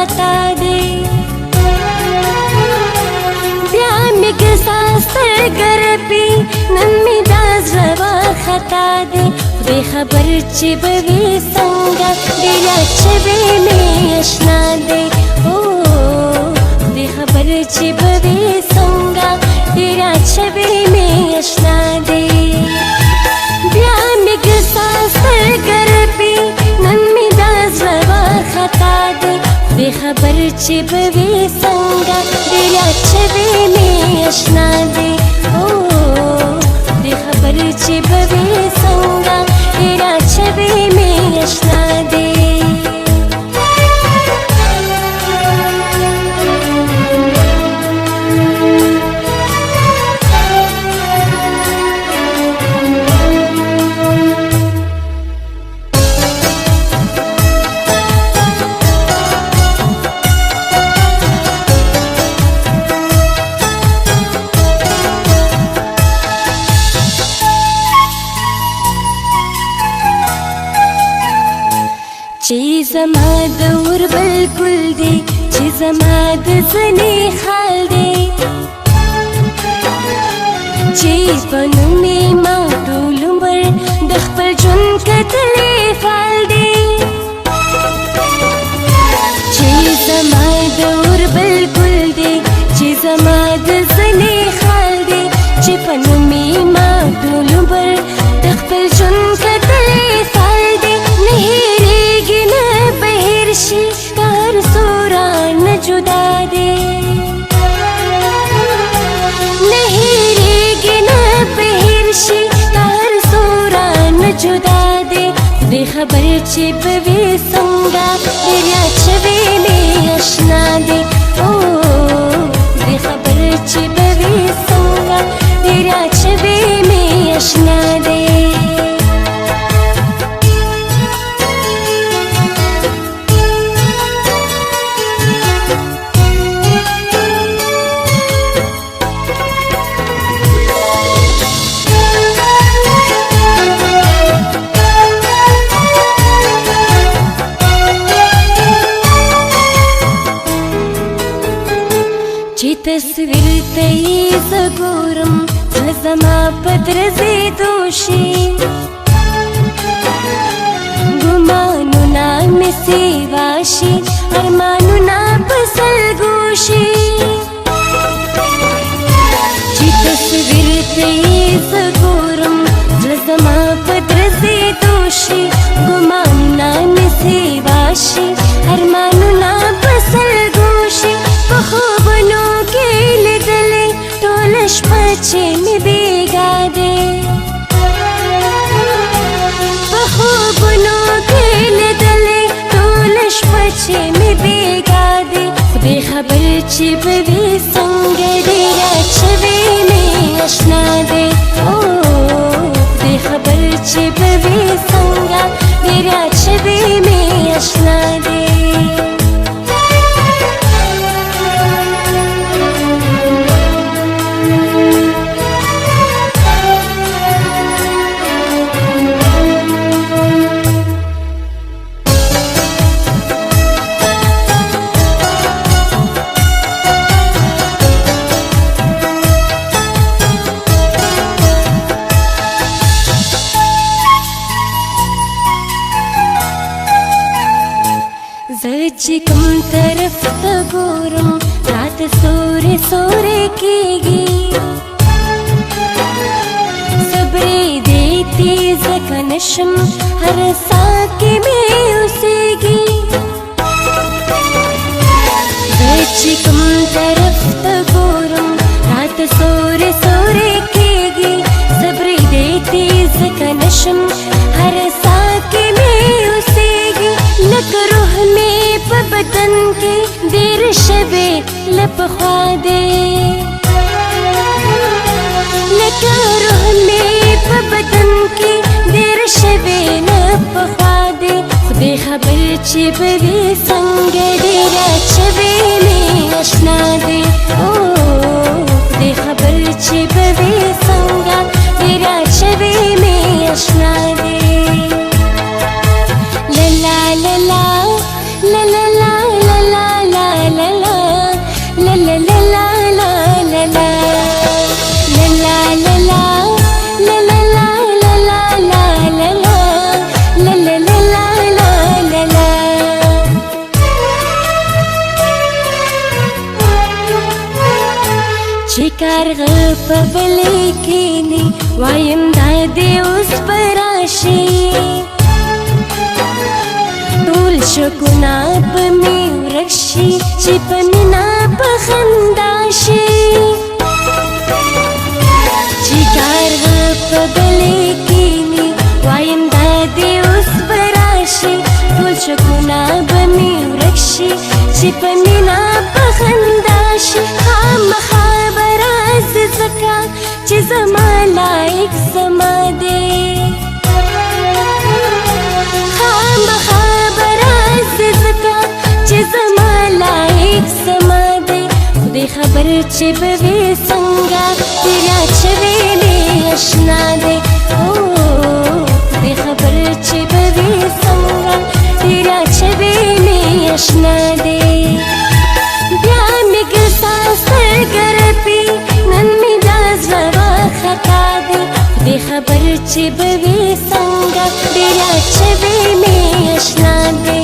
खता दे بیا می ګساس ګرپی نن می داز روا خطا دے خدای خبر چې به وي څنګه ډېر چې به می آشنا دے او خدای خبر چې به وي څنګه ډېر چې به می آشنا دے بیا می ګساس ګرپی نن می داز روا خطا دے خدای خبر چې به وي څنګه ډېر چې به می آشنا دے او خدای خبر چې به وي څنګه ډېر چې به می آشنا دے چې زما د اور بلکل دی چې زما د زنې خال دی چې په نوم یې ما ټول عمر د خپل ژوند کتلی فال دی چې زما د اور بلکل دی چې زما د زنې خال دی چې په نوم یې ما ټول عمر د خپل ژوند کتلی فال دی شي کار سورا نه جدا دے نهیریږي نه بهر شي کار سورا نه جدا دے خدای خبر چې به وي څنګه ډېر چې به می آشنا دے او خدای خبر چې به وي څنګه ډېر چې به می آشنا دے تصویر ته یې زه ګورم زړه زما په درزېدو شي ګمانونه مې سیوا شي ارمانونه په سلګو شي چې تصویر ته یې زه ګورم زړه زما په درزېدو شي ګمانونه مې سیوا شي ارمانونه په سلګو شي په خوبونو شپه چې مې بیګا دے په خوبونو کې لیدلې ټوله شپه چې مې بیګا دے خدای خبر چې به وي څنګه ډېر چې به می آشنا دے او خدای خبر چې به وي څنګه ډېر چې به می آشنا دے چې کوم طرف ته ګورم رات سورې سورې کېږي صبرې دې تیز که نشم هر ساه کې مې اوسېږي زه چې کوم طرف ته ګورم رات سورې سورې کېږي صبرې دې تیز که نشم هر ساه کې مې اوسېږي لکه روح مې په بدن کې ډېر شوې له پخوا دې لکه روح مې په بدن کې ډېر شوې له پخوا دې خدای خبر چې به وي څنګه ډېر چې به می آشنا دې او خدای خبر چې به وي څنګه ډېر چې به می آشنا دې لا لا لا لا لا لا لا لا کارغه په بلې کښېني وایم دا دې اوس به راشي ټول شکونه به مې ورک شي چې په مینه په خندا شي چې کارغه په بلې کښېني وایم دا دې اوس به راشي ټول شکونه به مې ورک شي چې په مینه په خندا شي خامخا به راځي ځکه چې زما لایق زما دی خامخا به راځي ځکه چې زما لایق زما دی خدای خبر چې به وي څنګه تیرا چوي مې اشنا دی خدای خبر چې به وي څنګه تیرا چوي مې اشنا دی بیا مې ګرځا سترګرپي نن مې دا زړه خطا دی خدای خبر چې به وي څنګه تیرا چوي مې اشنا دی